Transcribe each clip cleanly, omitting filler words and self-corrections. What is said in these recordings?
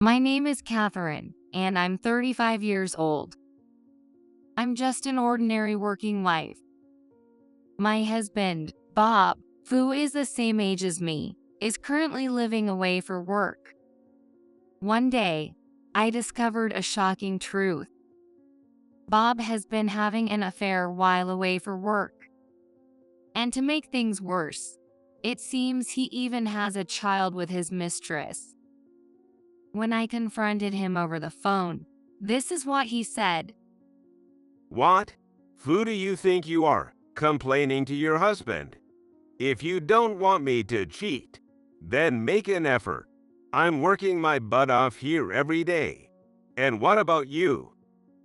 My name is Catherine, and I'm 35 years old. I'm just an ordinary working wife. My husband, Bob, who is the same age as me, is currently living away for work. One day, I discovered a shocking truth. Bob has been having an affair while away for work. And to make things worse, it seems he even has a child with his mistress. When I confronted him over the phone, this is what he said. What? Who do you think you are, complaining to your husband? If you don't want me to cheat, then make an effort. I'm working my butt off here every day. And what about you?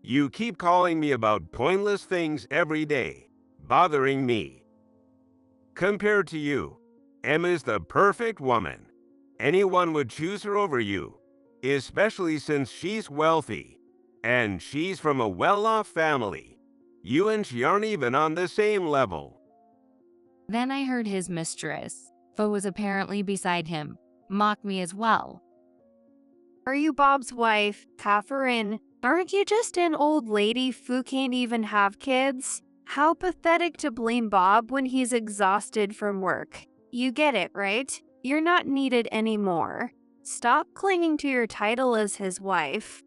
You keep calling me about pointless things every day, bothering me. Compared to you, Emma's the perfect woman. Anyone would choose her over you, especially since she's wealthy, and she's from a well-off family. You and she aren't even on the same level. Then I heard his mistress, who was apparently beside him, mock me as well. Are you Bob's wife, Catherine? Aren't you just an old lady who can't even have kids? How pathetic to blame Bob when he's exhausted from work. You get it, right? You're not needed anymore. Stop clinging to your title as his wife.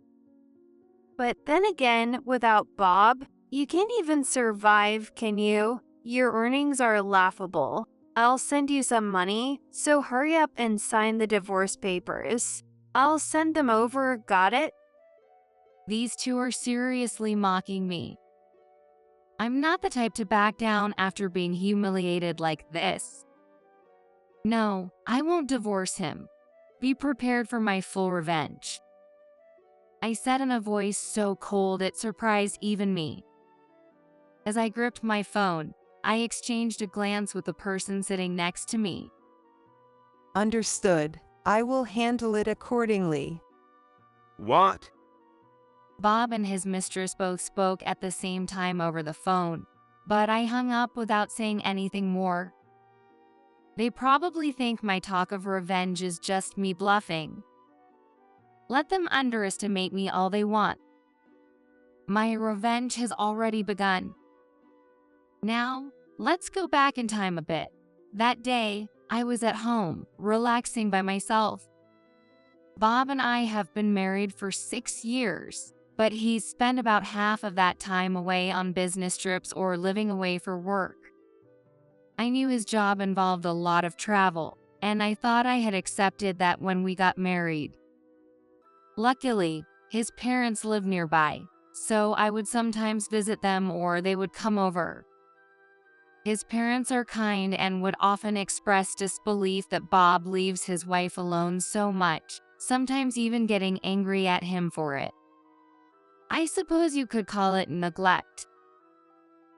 But then again, without Bob, you can't even survive, can you? Your earnings are laughable. I'll send you some money, so hurry up and sign the divorce papers. I'll send them over, got it? These two are seriously mocking me. I'm not the type to back down after being humiliated like this. No, I won't divorce him. Be prepared for my full revenge. I said in a voice so cold it surprised even me. As I gripped my phone, I exchanged a glance with the person sitting next to me. Understood. I will handle it accordingly. What? Bob and his mistress both spoke at the same time over the phone, but I hung up without saying anything more. They probably think my talk of revenge is just me bluffing. Let them underestimate me all they want. My revenge has already begun. Now, let's go back in time a bit. That day, I was at home, relaxing by myself. Bob and I have been married for 6 years, but he's spent about half of that time away on business trips or living away for work. I knew his job involved a lot of travel, and I thought I had accepted that when we got married. Luckily, his parents live nearby, so I would sometimes visit them or they would come over. His parents are kind and would often express disbelief that Bob leaves his wife alone so much, sometimes even getting angry at him for it. I suppose you could call it neglect.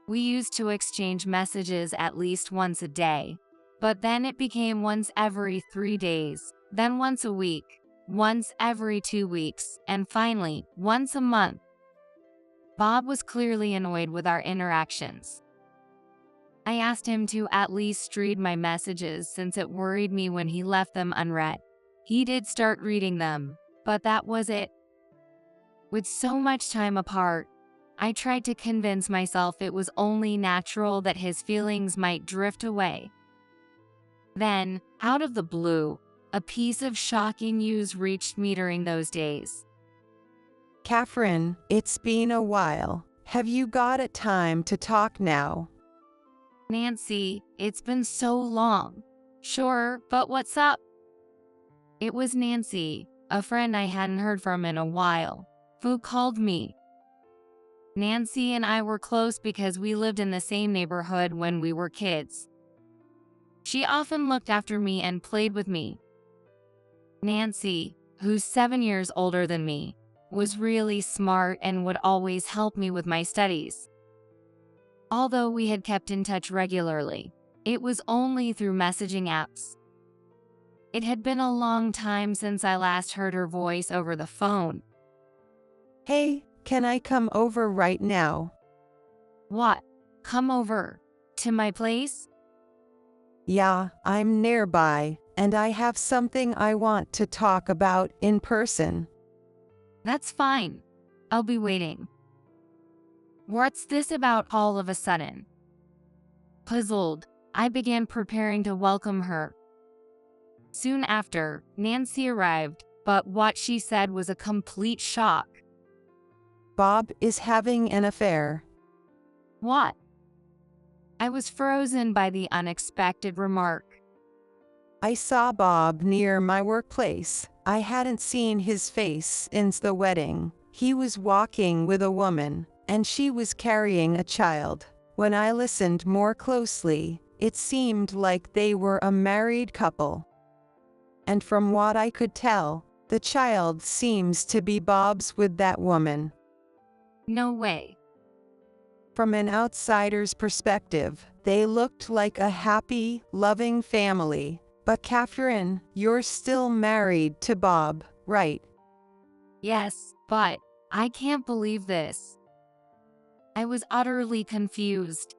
We used to exchange messages at least once a day, but then it became once every 3 days, then once a week, once every 2 weeks, and finally, once a month. Bob was clearly annoyed with our interactions. I asked him to at least read my messages since it worried me when he left them unread. He did start reading them, but that was it. With so much time apart, I tried to convince myself it was only natural that his feelings might drift away. Then, out of the blue, a piece of shocking news reached me during those days. Catherine, it's been a while. Have you got a time to talk now? Nancy, it's been so long. Sure, but what's up? It was Nancy, a friend I hadn't heard from in a while, who called me. Nancy and I were close because we lived in the same neighborhood when we were kids. She often looked after me and played with me. Nancy, who's 7 years older than me, was really smart and would always help me with my studies. Although we had kept in touch regularly, it was only through messaging apps. It had been a long time since I last heard her voice over the phone. Hey, can I come over right now? What? Come over? To my place? Yeah, I'm nearby, and I have something I want to talk about in person. That's fine. I'll be waiting. What's this about all of a sudden? Puzzled, I began preparing to welcome her. Soon after, Nancy arrived, but what she said was a complete shock. Bob is having an affair. What? I was frozen by the unexpected remark. I saw Bob near my workplace. I hadn't seen his face since the wedding. He was walking with a woman, and she was carrying a child. When I listened more closely, it seemed like they were a married couple. And from what I could tell, the child seems to be Bob's with that woman. No way. From an outsider's perspective, they looked like a happy, loving family. But Catherine, you're still married to Bob, right? Yes, but I can't believe this. I was utterly confused.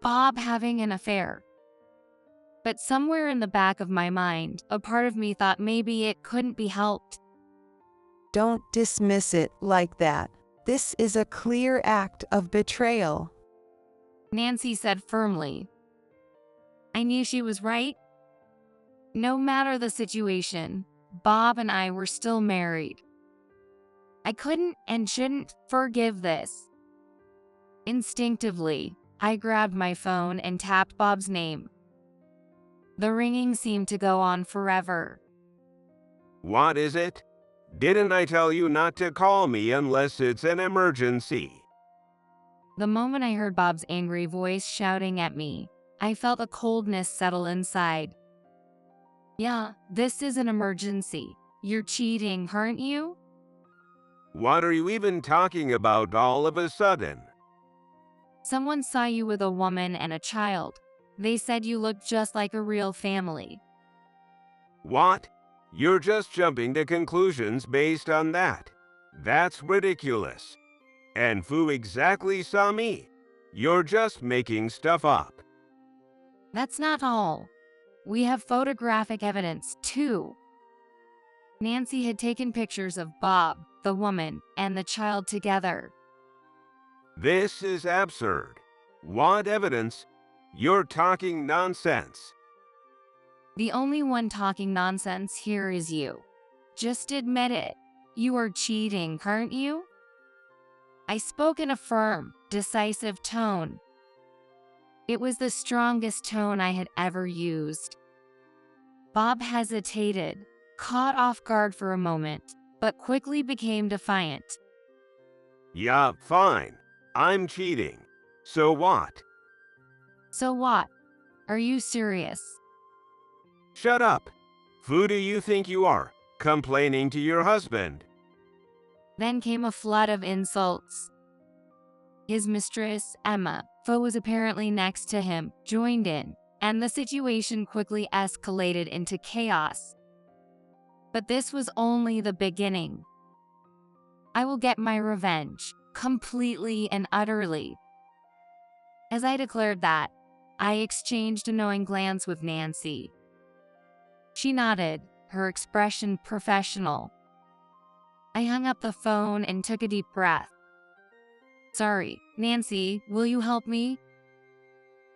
Bob having an affair. But somewhere in the back of my mind, a part of me thought maybe it couldn't be helped. Don't dismiss it like that. This is a clear act of betrayal. Nancy said firmly. I knew she was right. No matter the situation, Bob and I were still married. I couldn't and shouldn't forgive this. Instinctively, I grabbed my phone and tapped Bob's name. The ringing seemed to go on forever. What is it? Didn't I tell you not to call me unless it's an emergency? The moment I heard Bob's angry voice shouting at me, I felt a coldness settle inside. Yeah, this is an emergency. You're cheating, aren't you? What are you even talking about all of a sudden? Someone saw you with a woman and a child. They said you looked just like a real family. What? You're just jumping to conclusions based on that. That's ridiculous. And who exactly saw me? You're just making stuff up. That's not all. We have photographic evidence, too. Nancy had taken pictures of Bob, the woman, and the child together. This is absurd. What evidence? You're talking nonsense. The only one talking nonsense here is you. Just admit it. You are cheating, aren't you? I spoke in a firm, decisive tone. It was the strongest tone I had ever used. Bob hesitated, caught off guard for a moment, but quickly became defiant. Yeah, fine. I'm cheating. So what? So what? Are you serious? Shut up. Who do you think you are, complaining to your husband? Then came a flood of insults. His mistress, Emma, who was apparently next to him, joined in, and the situation quickly escalated into chaos. But this was only the beginning. I will get my revenge, completely and utterly. As I declared that, I exchanged a knowing glance with Nancy. She nodded, her expression professional. I hung up the phone and took a deep breath. Sorry, Nancy, will you help me?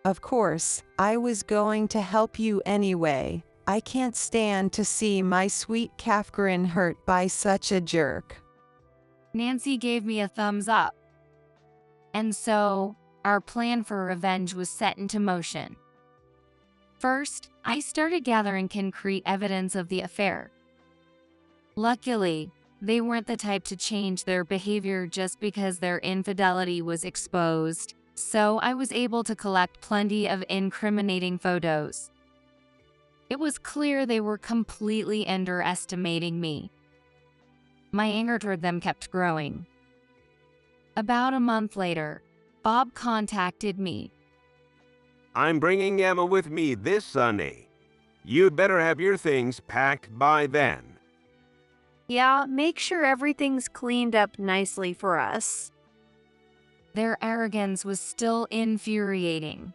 Of course, I was going to help you anyway. I can't stand to see my sweet Catherine hurt by such a jerk. Nancy gave me a thumbs up. And so, our plan for revenge was set into motion. First, I started gathering concrete evidence of the affair. Luckily, they weren't the type to change their behavior just because their infidelity was exposed, so I was able to collect plenty of incriminating photos. It was clear they were completely underestimating me. My anger toward them kept growing. About a month later, Bob contacted me. I'm bringing Emma with me this Sunday. You'd better have your things packed by then. Yeah, make sure everything's cleaned up nicely for us. Their arrogance was still infuriating.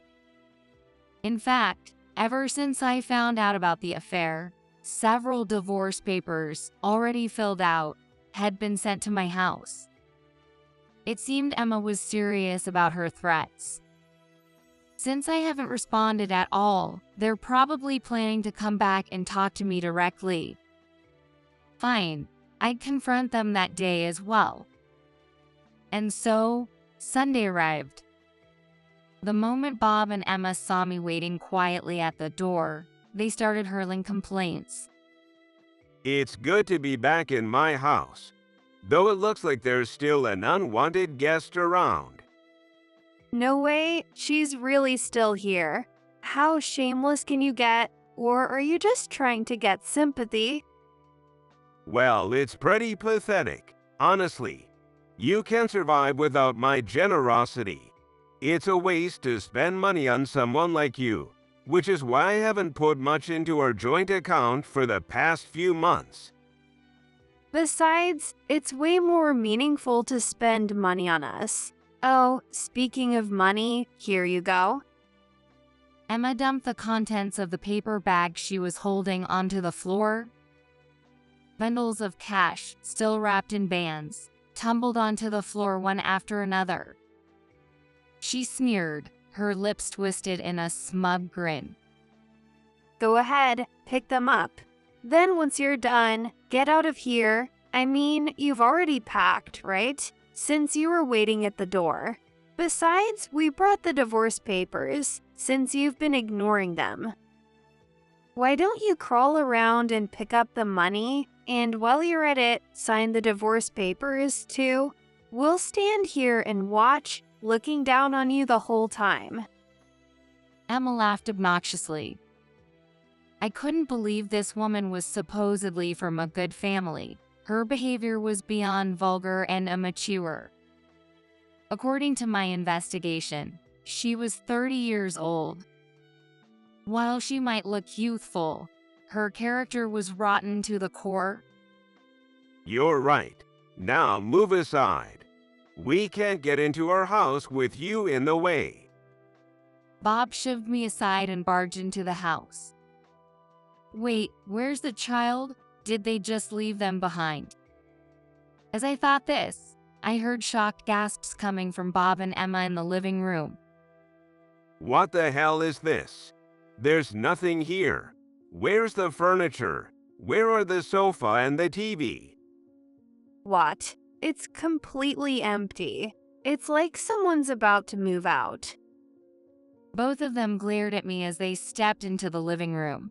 In fact, Ever since I found out about the affair, several divorce papers, already filled out, had been sent to my house. It seemed Emma was serious about her threats. Since I haven't responded at all, they're probably planning to come back and talk to me directly. Fine, I'd confront them that day as well. And so, Sunday arrived. The moment Bob and Emma saw me waiting quietly at the door, they started hurling complaints. It's good to be back in my house, though it looks like there's still an unwanted guest around. No way, she's really still here. How shameless can you get? Or are you just trying to get sympathy? Well, it's pretty pathetic, honestly. You can survive without my generosity. It's a waste to spend money on someone like you, which is why I haven't put much into our joint account for the past few months. Besides, it's way more meaningful to spend money on us. Oh, speaking of money, here you go. Emma dumped the contents of the paper bag she was holding onto the floor. Bundles of cash, still wrapped in bands, tumbled onto the floor one after another. She sneered, her lips twisted in a smug grin. Go ahead, pick them up. Then once you're done, get out of here. I mean, you've already packed, right? Since you were waiting at the door. Besides, we brought the divorce papers, since you've been ignoring them. Why don't you crawl around and pick up the money, and while you're at it, sign the divorce papers, too? We'll stand here and watch, looking down on you the whole time. Emma laughed obnoxiously. I couldn't believe this woman was supposedly from a good family. Her behavior was beyond vulgar and immature. According to my investigation, she was 30 years old. While she might look youthful, her character was rotten to the core. You're right. Now move aside. We can't get into our house with you in the way. Bob shoved me aside and barged into the house. Wait, where's the child? Did they just leave them behind? As I thought this, I heard shocked gasps coming from Bob and Emma in the living room. What the hell is this? There's nothing here. Where's the furniture? Where are the sofa and the TV? What? It's completely empty. It's like someone's about to move out. Both of them glared at me as they stepped into the living room.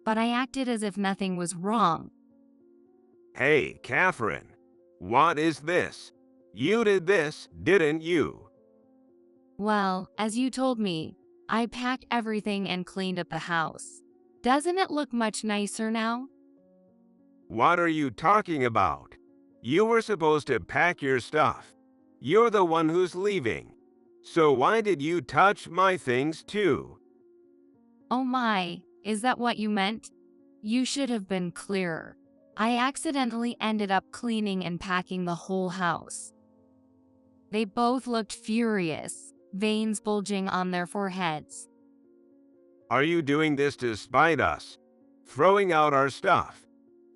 But I acted as if nothing was wrong. Hey, Catherine. What is this? You did this, didn't you? Well, as you told me, I packed everything and cleaned up the house. Doesn't it look much nicer now? What are you talking about? You were supposed to pack your stuff. You're the one who's leaving. So why did you touch my things too? Oh my, is that what you meant? You should have been clearer. I accidentally ended up cleaning and packing the whole house. They both looked furious, veins bulging on their foreheads. Are you doing this to spite us? Throwing out our stuff?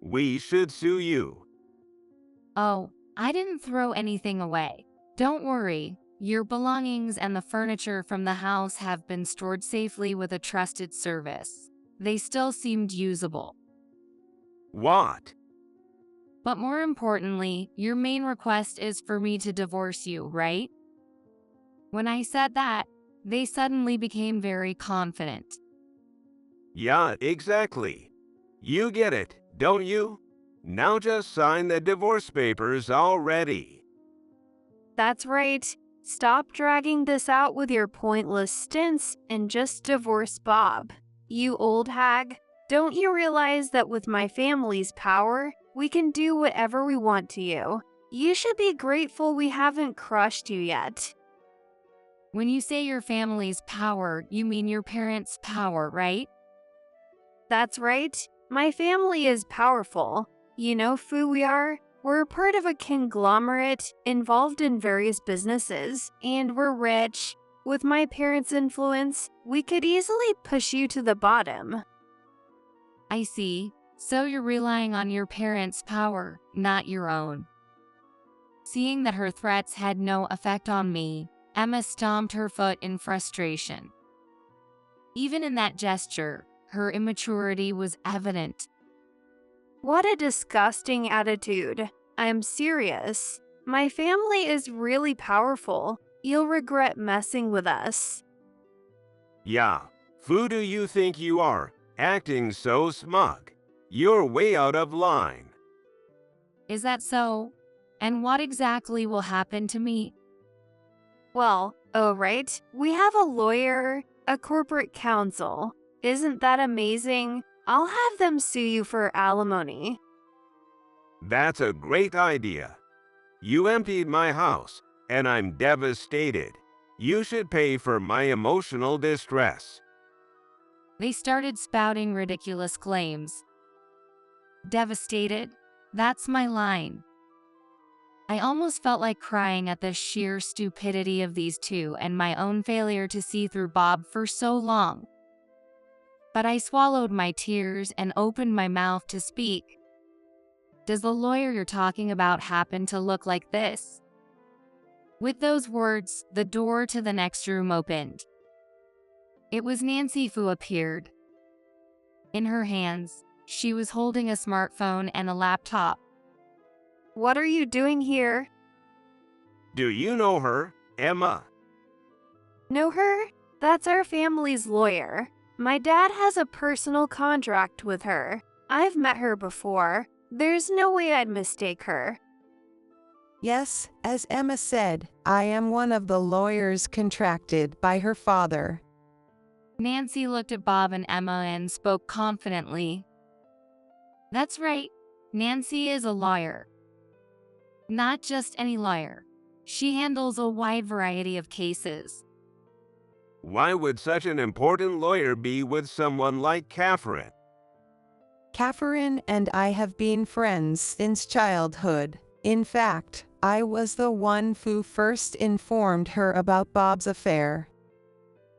We should sue you. Oh, I didn't throw anything away. Don't worry, your belongings and the furniture from the house have been stored safely with a trusted service. They still seemed usable. What? But more importantly, your main request is for me to divorce you, right? When I said that, they suddenly became very confident. Yeah, exactly. You get it, don't you? Now just sign the divorce papers already. That's right. Stop dragging this out with your pointless stints and just divorce Bob. You old hag, don't you realize that with my family's power, we can do whatever we want to you? You should be grateful we haven't crushed you yet. When you say your family's power, you mean your parents' power, right? That's right. My family is powerful. You know who we are? We're part of a conglomerate involved in various businesses, and we're rich. With my parents' influence, we could easily push you to the bottom. I see. So you're relying on your parents' power, not your own. Seeing that her threats had no effect on me, Emma stomped her foot in frustration. Even in that gesture, her immaturity was evident. What a disgusting attitude. I'm serious. My family is really powerful. You'll regret messing with us. Yeah, who do you think you are, acting so smug? You're way out of line. Is that so? And what exactly will happen to me? Well, oh right, we have a lawyer, a corporate counsel. Isn't that amazing? I'll have them sue you for alimony. That's a great idea. You emptied my house, and I'm devastated. You should pay for my emotional distress. They started spouting ridiculous claims. Devastated? That's my line. I almost felt like crying at the sheer stupidity of these two and my own failure to see through Bob for so long. But I swallowed my tears and opened my mouth to speak. Does the lawyer you're talking about happen to look like this? With those words, the door to the next room opened. It was Nancy who appeared. In her hands, she was holding a smartphone and a laptop. What are you doing here? Do you know her, Emma? Know her? That's our family's lawyer. My dad has a personal contract with her. I've met her before. There's no way I'd mistake her. Yes, as Emma said, I am one of the lawyers contracted by her father. Nancy looked at Bob and Emma and spoke confidently. That's right, Nancy is a lawyer. Not just any lawyer. She handles a wide variety of cases. Why would such an important lawyer be with someone like Catherine? Catherine and I have been friends since childhood. In fact, I was the one who first informed her about Bob's affair.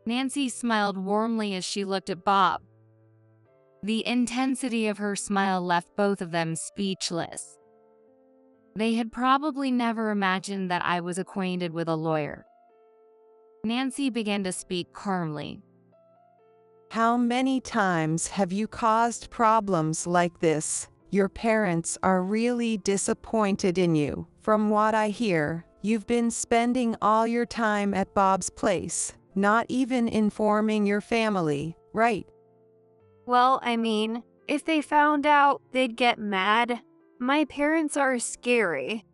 Nancy smiled warmly as she looked at Bob. The intensity of her smile left both of them speechless. They had probably never imagined that I was acquainted with a lawyer. Nancy began to speak calmly. How many times have you caused problems like this? Your parents are really disappointed in you. From what I hear, you've been spending all your time at Bob's place, not even informing your family, right? Well, I mean, if they found out, they'd get mad. My parents are scary.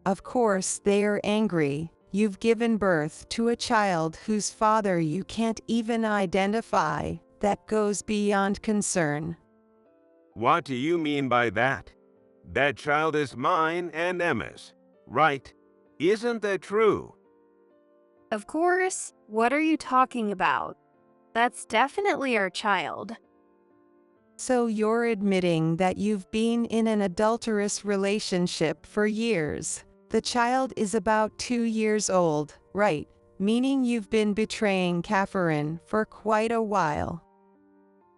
Of course they are angry. You've given birth to a child whose father you can't even identify. That goes beyond concern. What do you mean by that? That child is mine and Emma's, right? Isn't that true? Of course. What are you talking about? That's definitely our child. So you're admitting that you've been in an adulterous relationship for years. The child is about 2 years old, right? Meaning you've been betraying Catherine for quite a while.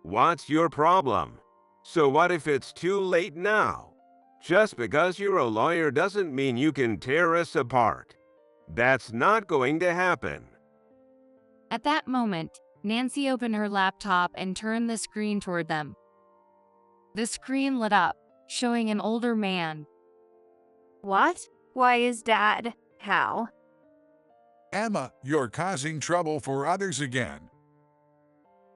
What's your problem? So what if it's too late now? Just because you're a lawyer doesn't mean you can tear us apart. That's not going to happen. At that moment, Nancy opened her laptop and turned the screen toward them. The screen lit up, showing an older man. What? Why is Dad? How? Emma, you're causing trouble for others again.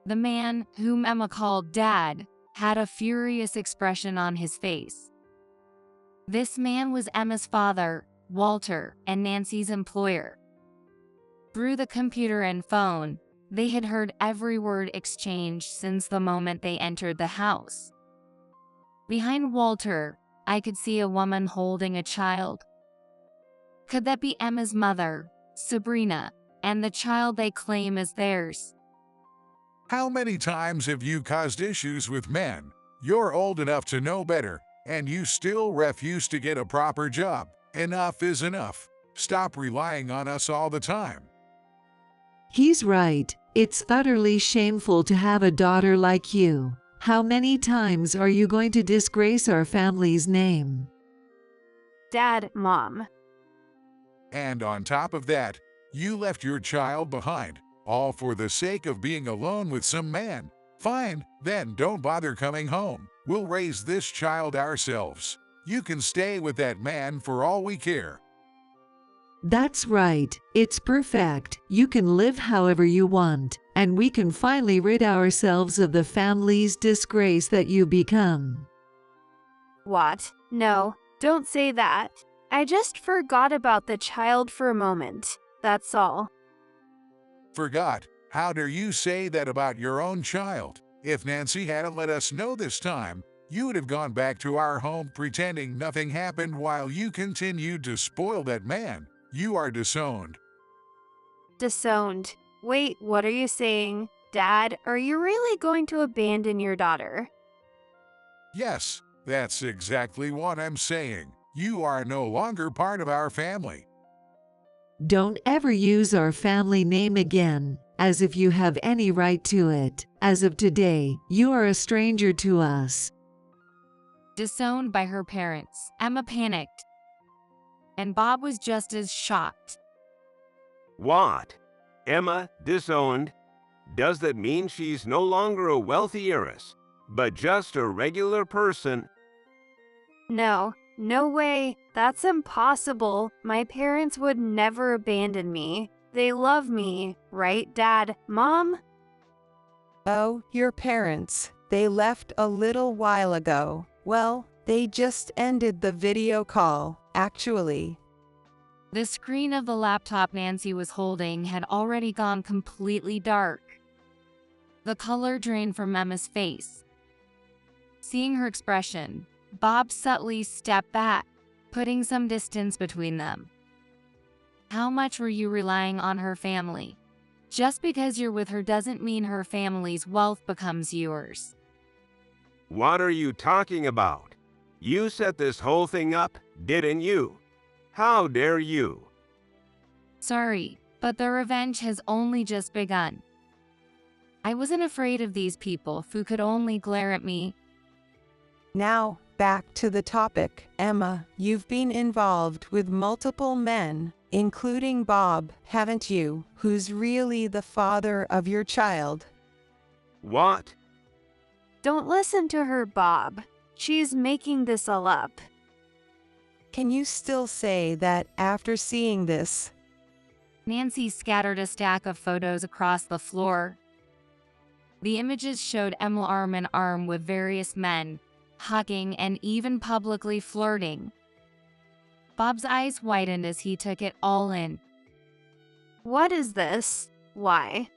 The man, whom Emma called Dad, had a furious expression on his face. This man was Emma's father, Walter, and Nancy's employer. Through the computer and phone, they had heard every word exchanged since the moment they entered the house. Behind Walter, I could see a woman holding a child. Could that be Emma's mother, Sabrina, and the child they claim as theirs? How many times have you caused issues with men? You're old enough to know better, and you still refuse to get a proper job. Enough is enough. Stop relying on us all the time. He's right. It's utterly shameful to have a daughter like you. How many times are you going to disgrace our family's name? Dad, Mom. And on top of that, you left your child behind, all for the sake of being alone with some man. Fine, then don't bother coming home. We'll raise this child ourselves. You can stay with that man for all we care. That's right. It's perfect. You can live however you want, and we can finally rid ourselves of the family's disgrace that you become. What? No, don't say that. I just forgot about the child for a moment. That's all. Forgot? How dare you say that about your own child? If Nancy hadn't let us know this time, you would have gone back to our home pretending nothing happened while you continued to spoil that man. You are disowned. Disowned. Wait, what are you saying? Dad, are you really going to abandon your daughter? Yes, that's exactly what I'm saying. You are no longer part of our family. Don't ever use our family name again, as if you have any right to it. As of today, you are a stranger to us. Disowned by her parents, Emma panicked. And Bob was just as shocked. What? Emma disowned? Does that mean she's no longer a wealthy heiress, but just a regular person? No, no way. That's impossible. My parents would never abandon me. They love me, right, Dad? Mom? Oh, your parents. They left a little while ago. Well, they just ended the video call, actually. The screen of the laptop Nancy was holding had already gone completely dark. The color drained from Emma's face. Seeing her expression, Bob subtly stepped back, putting some distance between them. How much were you relying on her family? Just because you're with her doesn't mean her family's wealth becomes yours. What are you talking about? You set this whole thing up, didn't you? How dare you? Sorry, but the revenge has only just begun. I wasn't afraid of these people who could only glare at me. Now, back to the topic. Emma, you've been involved with multiple men, including Bob, haven't you, who's really the father of your child? What? Don't listen to her, Bob. She's making this all up. Can you still say that after seeing this? Nancy scattered a stack of photos across the floor. The images showed Emma arm in arm with various men, hugging and even publicly flirting. Bob's eyes widened as he took it all in. What is this? Why?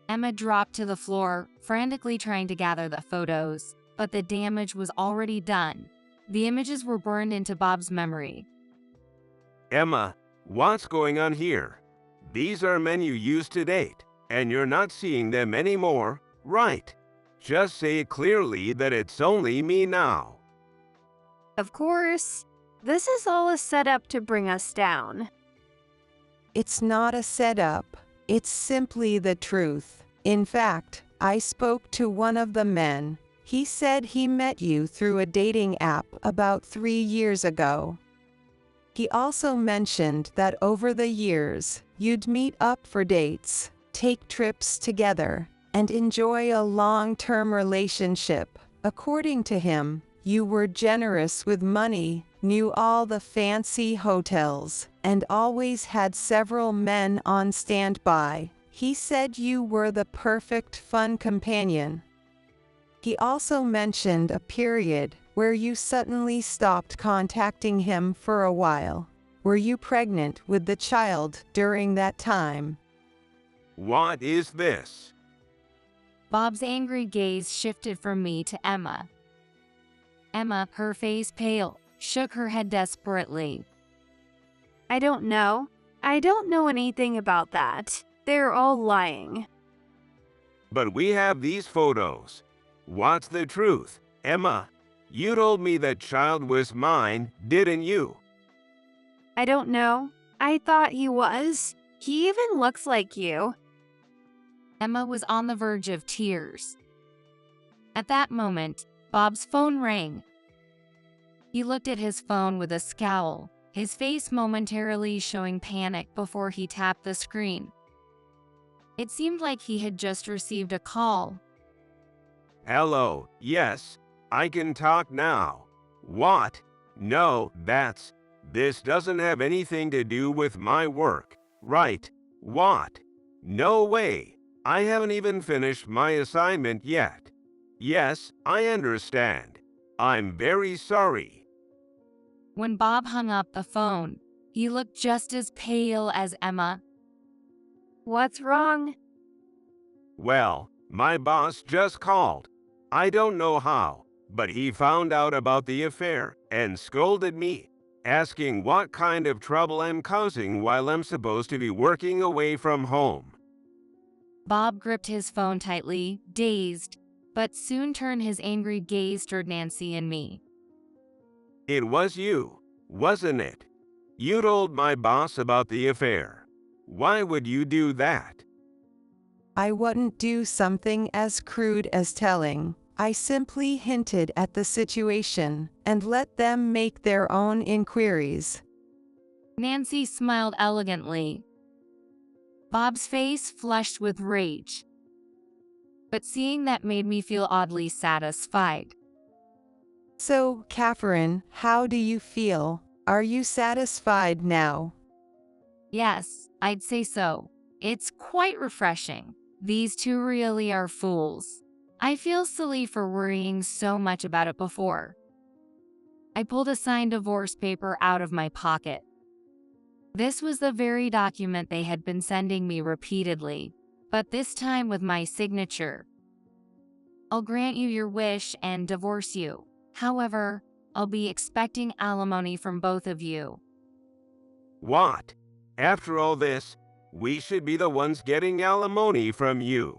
Emma dropped to the floor, frantically trying to gather the photos, but the damage was already done. The images were burned into Bob's memory. Emma, what's going on here? These are men you used to date, and you're not seeing them anymore, right? Just say it clearly that it's only me now. Of course. This is all a setup to bring us down. It's not a setup. It's simply the truth. In fact, I spoke to one of the men. He said he met you through a dating app about 3 years ago. He also mentioned that over the years, you'd meet up for dates, take trips together, and enjoy a long-term relationship. According to him, you were generous with money, knew all the fancy hotels, and always had several men on standby. He said you were the perfect fun companion. He also mentioned a period where you suddenly stopped contacting him for a while. Were you pregnant with the child during that time? What is this? Bob's angry gaze shifted from me to Emma. Emma, her face pale, shook her head desperately. I don't know. I don't know anything about that. They're all lying. But we have these photos. What's the truth? Emma, you told me that child was mine, didn't you? I don't know. I thought he was. He even looks like you. Emma was on the verge of tears. At that moment, Bob's phone rang. He looked at his phone with a scowl, his face momentarily showing panic before he tapped the screen. It seemed like he had just received a call. Hello, yes, I can talk now. What? No, this doesn't have anything to do with my work, right? What? No way. I haven't even finished my assignment yet. Yes, I understand. I'm very sorry. When Bob hung up the phone, he looked just as pale as Emma. What's wrong? Well, my boss just called. I don't know how, but he found out about the affair and scolded me, asking what kind of trouble I'm causing while I'm supposed to be working away from home. Bob gripped his phone tightly, dazed, but soon turned his angry gaze toward Nancy and me. It was you, wasn't it? You told my boss about the affair. Why would you do that? I wouldn't do something as crude as telling. I simply hinted at the situation and let them make their own inquiries. Nancy smiled elegantly. Bob's face flushed with rage, but seeing that made me feel oddly satisfied. So, Catherine, how do you feel? Are you satisfied now? Yes, I'd say so. It's quite refreshing. These two really are fools. I feel silly for worrying so much about it before. I pulled a signed divorce paper out of my pocket. This was the very document they had been sending me repeatedly, but this time with my signature. I'll grant you your wish and divorce you. However, I'll be expecting alimony from both of you. What? After all this, we should be the ones getting alimony from you.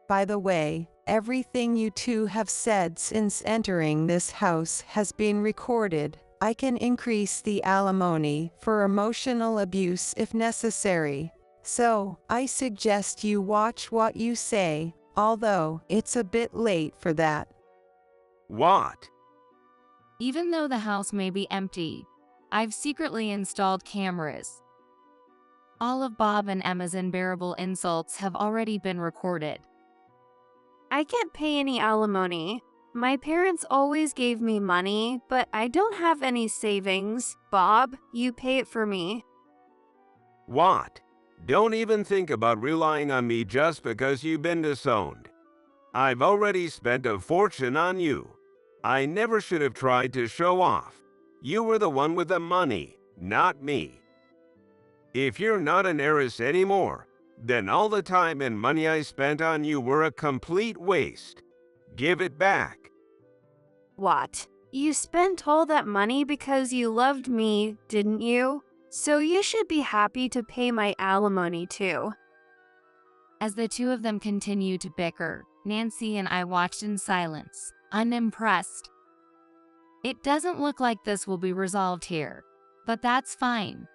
By the way, everything you two have said since entering this house has been recorded. I can increase the alimony for emotional abuse if necessary. So, I suggest you watch what you say, although it's a bit late for that. What? Even though the house may be empty, I've secretly installed cameras. All of Bob and Emma's unbearable insults have already been recorded. I can't pay any alimony. My parents always gave me money, but I don't have any savings. Bob, you pay it for me. What? Don't even think about relying on me just because you've been disowned. I've already spent a fortune on you. I never should have tried to show off. You were the one with the money, not me. If you're not an heiress anymore, then all the time and money I spent on you were a complete waste. Give it back. What? You spent all that money because you loved me, didn't you? So you should be happy to pay my alimony too. As the two of them continued to bicker, Nancy and I watched in silence, unimpressed. It doesn't look like this will be resolved here, but that's fine.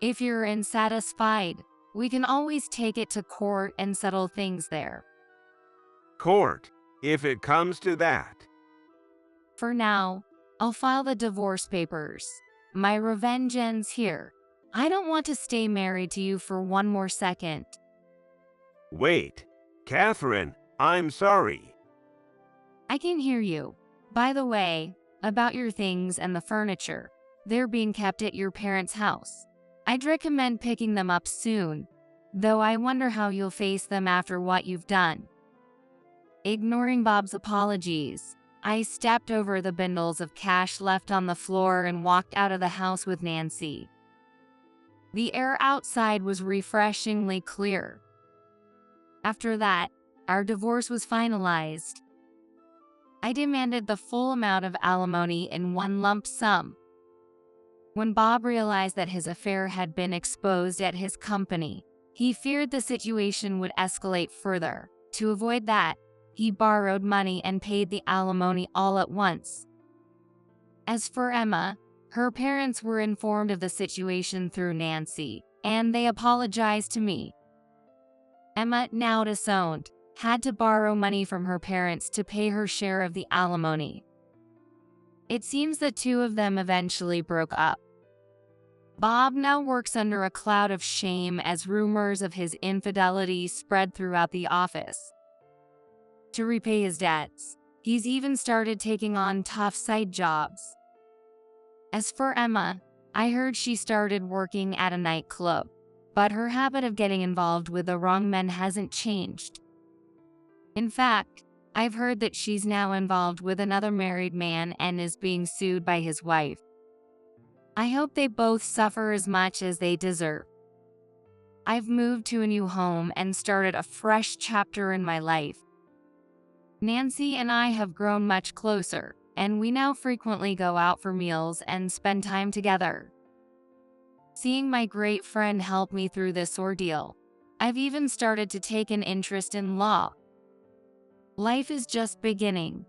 If you're unsatisfied, we can always take it to court and settle things there. Court, if it comes to that. For now, I'll file the divorce papers. My revenge ends here. I don't want to stay married to you for one more second. Wait, Catherine, I'm sorry. I can hear you. By the way, about your things and the furniture, they're being kept at your parents' house. I'd recommend picking them up soon, though I wonder how you'll face them after what you've done. Ignoring Bob's apologies, I stepped over the bundles of cash left on the floor and walked out of the house with Nancy. The air outside was refreshingly clear. After that, our divorce was finalized. I demanded the full amount of alimony in one lump sum. When Bob realized that his affair had been exposed at his company, he feared the situation would escalate further. To avoid that, he borrowed money and paid the alimony all at once. As for Emma, her parents were informed of the situation through Nancy, and they apologized to me. Emma, now disowned, had to borrow money from her parents to pay her share of the alimony. It seems the two of them eventually broke up. Bob now works under a cloud of shame as rumors of his infidelity spread throughout the office. To repay his debts, he's even started taking on tough side jobs. As for Emma, I heard she started working at a nightclub, but her habit of getting involved with the wrong men hasn't changed. In fact, I've heard that she's now involved with another married man and is being sued by his wife. I hope they both suffer as much as they deserve. I've moved to a new home and started a fresh chapter in my life. Nancy and I have grown much closer, and we now frequently go out for meals and spend time together. Seeing my great friend help me through this ordeal, I've even started to take an interest in law. Life is just beginning,